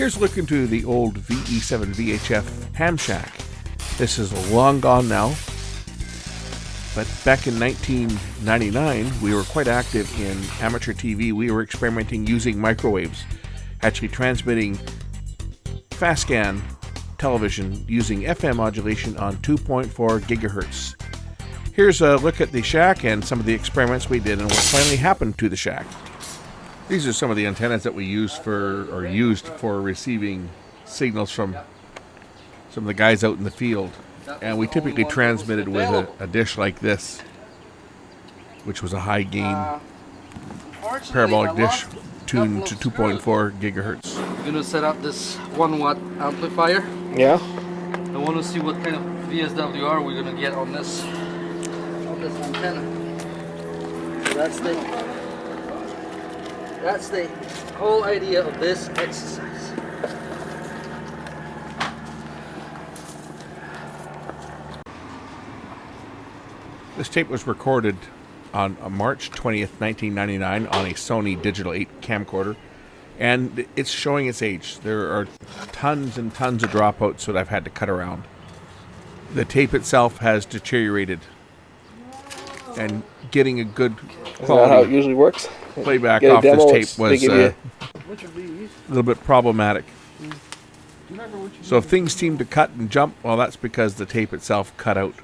Here's a look into the old VE7 VHF ham shack. This is long gone now, but back in 1999 we were quite active in amateur TV. We were experimenting using microwaves, actually transmitting fast scan television using FM modulation on 2.4 gigahertz. Here's a look at the shack and some of the experiments we did and what finally happened to the shack. These are some of the antennas that we used for receiving signals from some of the guys out in the field. And we typically transmitted with a dish like this, which was a high gain parabolic dish tuned to 2.4 gigahertz. We're going to set up this 1 watt amplifier. Yeah. I want to see what kind of VSWR we're going to get on this antenna. So that's the whole idea of this exercise. This tape was recorded on March 20th, 1999 on a Sony Digital 8 camcorder, and it's showing its age. There are tons and tons of dropouts that I've had to cut around. The tape itself has deteriorated, and getting a good quality Is that how it usually works? playback off this tape was a little bit problematic. So if things seem to cut and jump, well, that's because the tape itself cut out.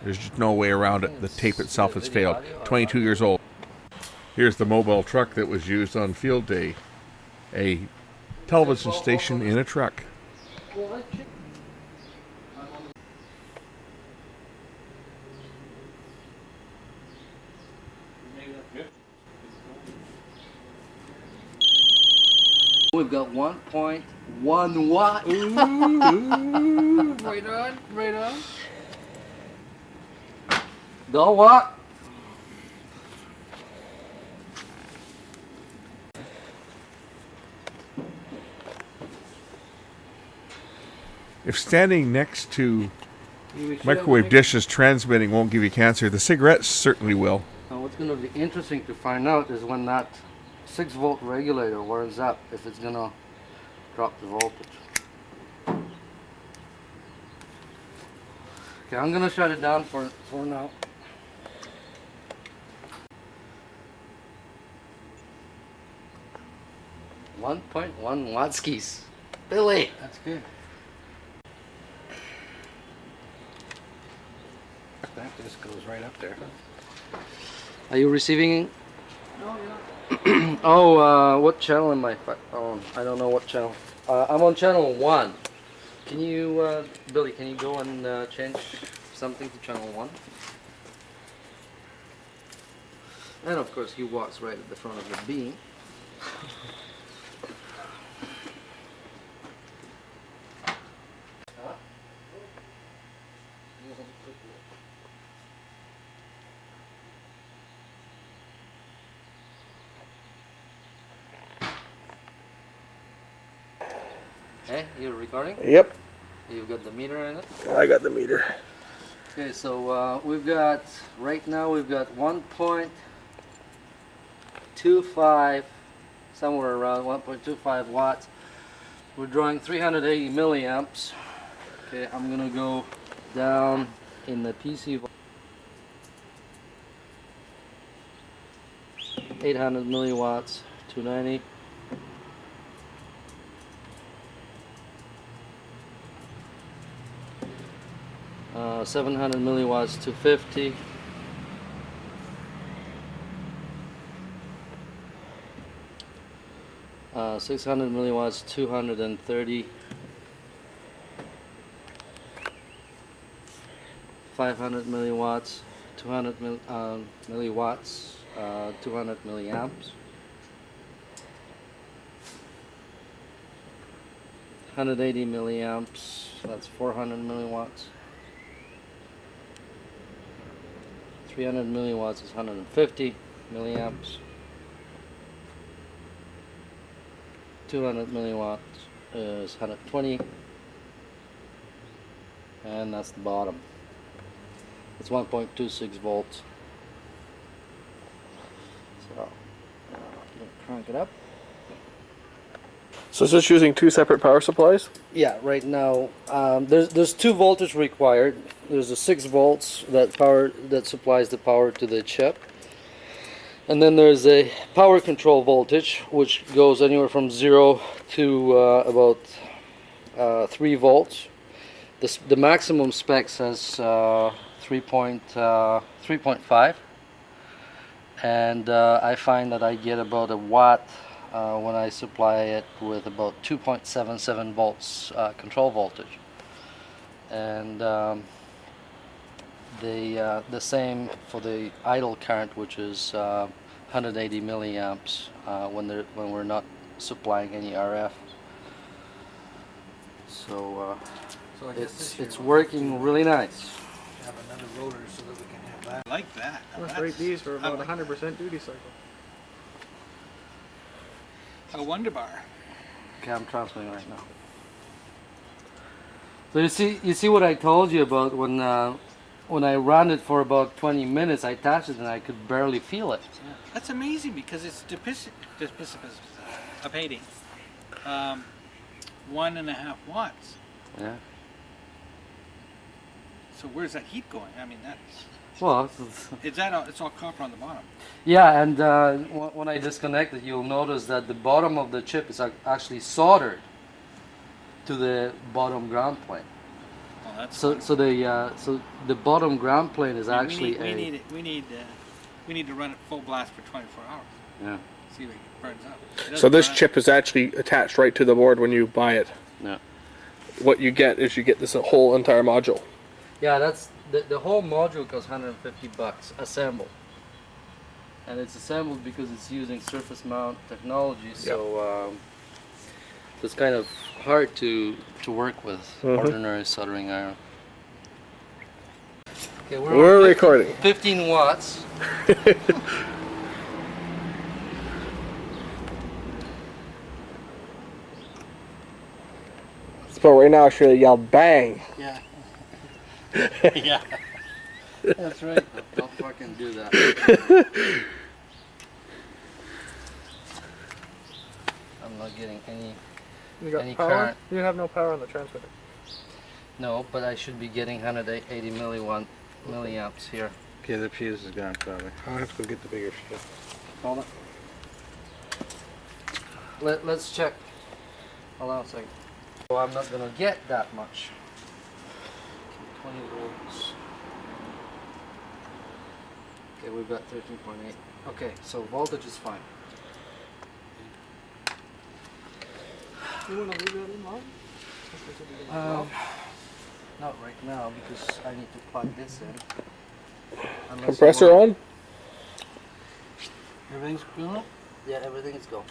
There's just no way around it. The tape itself has failed. 22 years old. Here's the mobile truck that was used on field day. A television station in a truck. We've got 1.1 watt. Ooh, right on, right on. The watt. If standing next to microwave dishes transmitting won't give you cancer, the cigarettes certainly will. Now what's going to be interesting to find out is when that 6-volt regulator warms up, if it's going to drop the voltage. Okay, I'm going to shut it down for now. .1 wattskis. Billy! That's good. That just goes right up there. Are you receiving? Oh, yeah. Oh, what channel am I on? I don't know what channel. I'm on channel 1. Can you, Billy, can you go and change something to channel 1? And of course, he walks right at the front of the beam. Hey, you're recording? Yep. You've got the meter in it? I got the meter. Okay, so we've got, right now we've got 1.25, somewhere around 1.25 watts. We're drawing 380 milliamps. Okay, I'm gonna go down in the PC. 800 milliwatts, 290. Uh, 700 milliwatts, 250. Uh, 600 milliwatts, 230. 500 milliwatts, 200 milliwatts, 200 milliamps. 180 milliamps, that's 400 milliwatts. 300 milliwatts is 150 milliamps. 200 milliwatts is 120, and that's the bottom. It's 1.26 volts. So, crank it up. So it's just using two separate power supplies? Yeah, right now there's 2 voltage required. There's a 6 volts that supplies the power to the chip, and then there's a power control voltage which goes anywhere from 0 to about 3 volts. The maximum spec says 3.5, and I find that I get about a watt when I supply it with about 2.77 volts control voltage, and the same for the idle current, which is 180 milliamps when we're not supplying any RF. So So I guess this it's year working really nice. have another rotor so that we can have that. I like that. Now Let's rate these for about I like 100% duty cycle. a Wonder Bar. Okay, I'm transferring right now. So you see what I told you about when I ran it for about 20 minutes, I touched it and I could barely feel it. That's amazing because it's dissipating. 1.5 watts. Yeah. So where's that heat going? I mean, that's Well, it's all copper on the bottom. yeah, and when I disconnect it, you'll notice that the bottom of the chip is actually soldered to the bottom ground plane. Oh, that's So the bottom ground plane is actually we need to run it full blast for 24 hours. yeah. See if it burns up. It does So this burn up. chip is actually attached right to the board when you buy it. Yeah. What you get is you get this whole entire module. Yeah, that's the whole module costs $150 assembled, and it's assembled because it's using surface mount technology. So it's kind of hard to work with ordinary soldering iron. Okay, We're on recording. 15 watts. So right now I should yell bang. Yeah. Yeah. That's right. Don't fucking do that. I'm not getting any. You got Any power? current? You have no power on the transmitter. No, but I should be getting 180 milliamps here. Okay, the fuse is gone probably. I'll have to go get the bigger fuse. Hold it. Let's check. Hold on a second. So I'm not gonna get that much. Okay, 20 volts. Okay, we've got 13.8. Okay, so voltage is fine. You want to leave that in line? Not right now because I need to plug this in. Unless you Compressor want- on? Everything's going. Yeah, everything is go. Okay,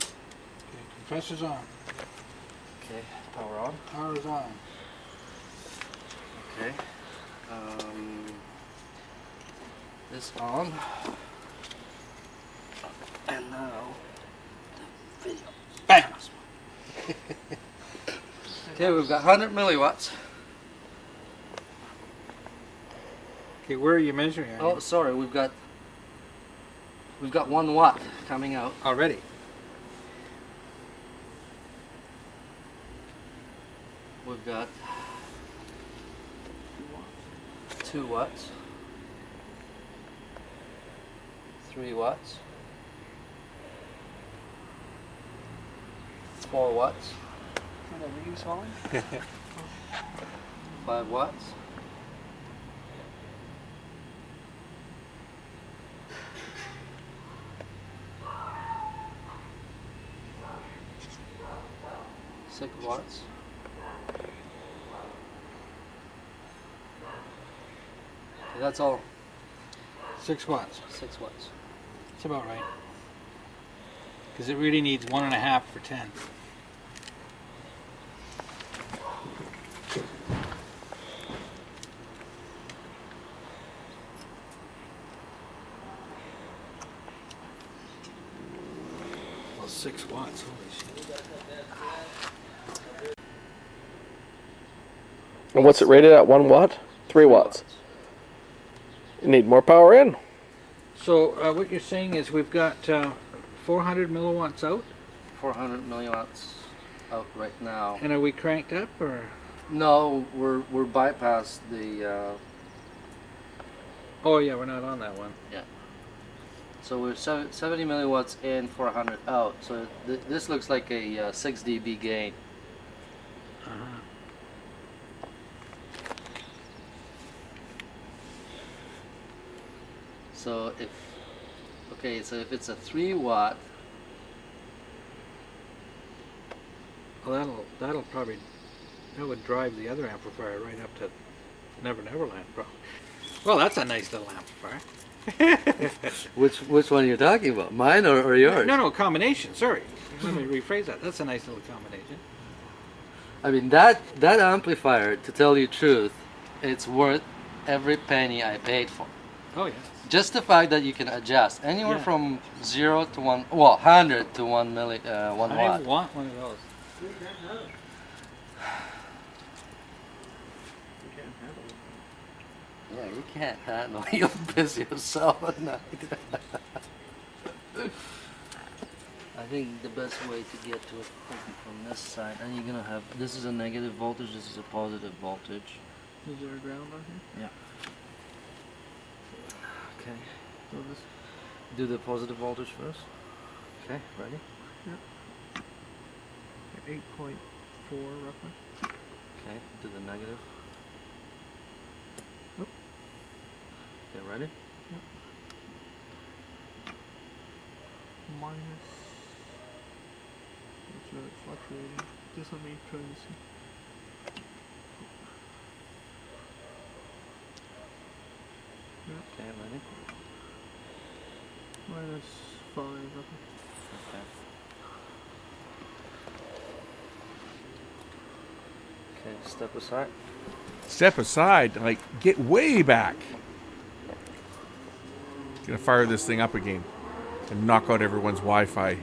compressor's on. Okay, power on. Power's on. Okay. This on. And now the video. Bang! Okay, we've got 100 milliwatts. Okay, where are you measuring? Oh, sorry, we've got 1 watt coming out. Already. We've got 2 watts, 3 watts, 4 watts, 5 watts, 6 watts. Okay, that's all. 6 watts. 6 watts. That's about right. Because it really needs 1.5 for 10. Well, 6 watts. Holy shit. And what's it rated at? 1 watt? 3 watts. You need more power in. So what you're saying is we've got 400 milliwatts out. 400 milliwatts out right now. And are we cranked up or? No, we're bypassed the. Oh yeah, we're not on that one. So we're 70 milliwatts in, 400 out. So this looks like a 6 dB gain. Uh-huh. So if it's a 3 watt, Well, that'll probably, that would drive the other amplifier right up to Neverland, probably. Well, that's a nice little amplifier. which one are you talking about? Mine or yours? No, combination. Sorry, let me rephrase that. That's a nice little combination. I mean that amplifier, to tell you the truth, it's worth every penny I paid for. Oh yeah. Just the fact that you can adjust anywhere Yeah. from 0 to 1, well, 100 to 1 I watt. want one of those. Yeah, you can't handle it. You'll piss yourself at night. I think the best way to get to it will be from this side. And you're gonna have, this is a negative voltage, this is a positive voltage. Is there a ground on here? Okay. So this. Do the positive voltage first. Okay, ready? 8.4 roughly. Okay, do the negative. Oop. Okay, ready? Minus. It's really fluctuating. Just let me try to see. Okay, ready? Minus 5 roughly. Okay. Okay, step aside. Step aside, like get way back. Gonna fire this thing up again and knock out everyone's Wi-Fi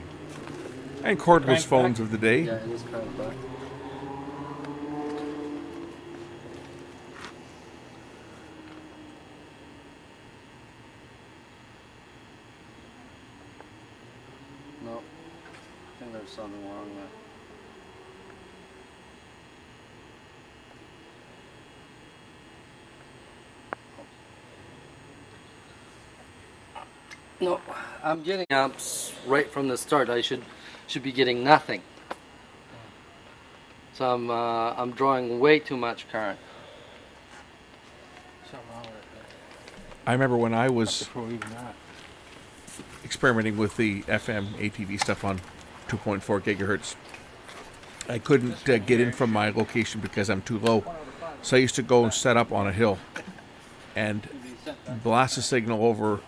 and cordless Crank phones back. of the day. Yeah, it is kind of back. No, I think there's something wrong there. No, I'm getting amps right from the start. I should be getting nothing. So I'm drawing way too much current. Something wrong with it I remember when I was before we even that. experimenting with the FM ATV stuff on 2.4 gigahertz. I couldn't get in from my location because I'm too low. So I used to go and set up on a hill and blast a signal over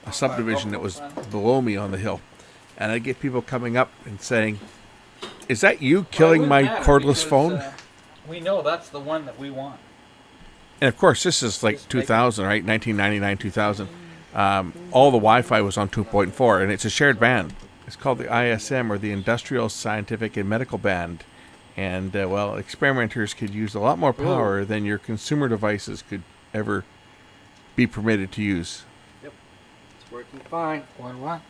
a subdivision that was below me on the hill. And I'd get people coming up and saying, "Is that you killing my cordless phone?" We know that's the one that we want. And of course, this is like 2000, right? 1999, 2000. All the Wi-Fi was on 2.4, and it's a shared band. It's called the ISM, or the Industrial, Scientific, and Medical Band. And, well, experimenters could use a lot more power than your consumer devices could ever be permitted to use. It's working fine. What?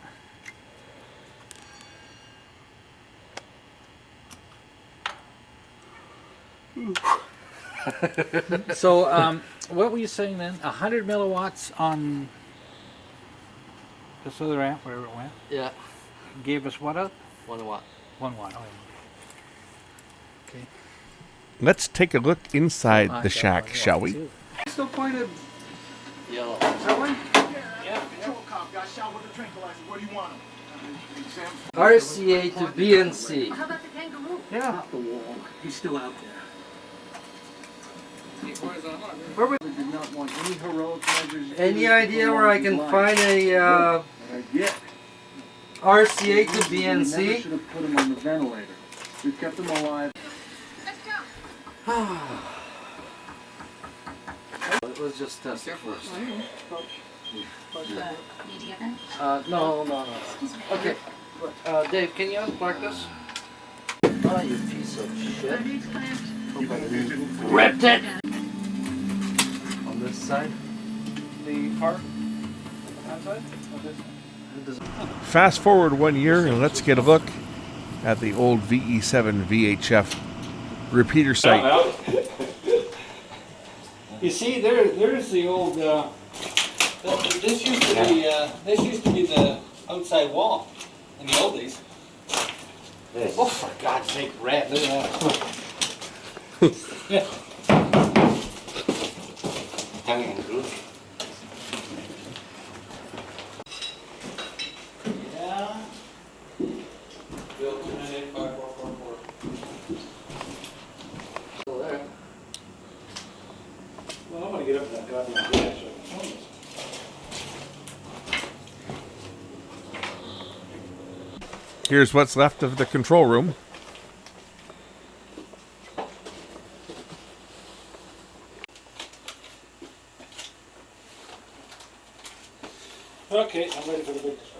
So, what were you saying then? 100 milliwatts on this other amp, wherever it went, Yeah, gave us what out? 1 watt. 1 watt. Oh, yeah. Okay. Let's take a look inside I the got shack, 1 shall watt, we? too. Still pointed. Yellow. Patrol cop got shot with a tranquilizer. Where do you want him? RCA to BNC. How about the kangaroo? Yeah. Off the wall. He's still out there. Did not want any heroic measures. Any idea where I can find a Yeah. RCA to We never BNC? should have put him on the ventilator. We kept him alive. Let's go. Let's just test it first. Need to get that? No. Okay. Dave, can you unplug this? Oh, you piece of shit. Ripped it! On this side? The car? Outside? Or this? Fast forward 1 year and let's get a look at the old VE7 VHF repeater site. You see, there's the old. This used to be the outside wall in the old days. Oh, for God's sake, rat! Look at that. Yeah. Yeah. Bill 2985444. Still there. Well, I'm gonna get up to that goddamn dash. Here's what's left of the control room. Okay, I'm ready for the big display.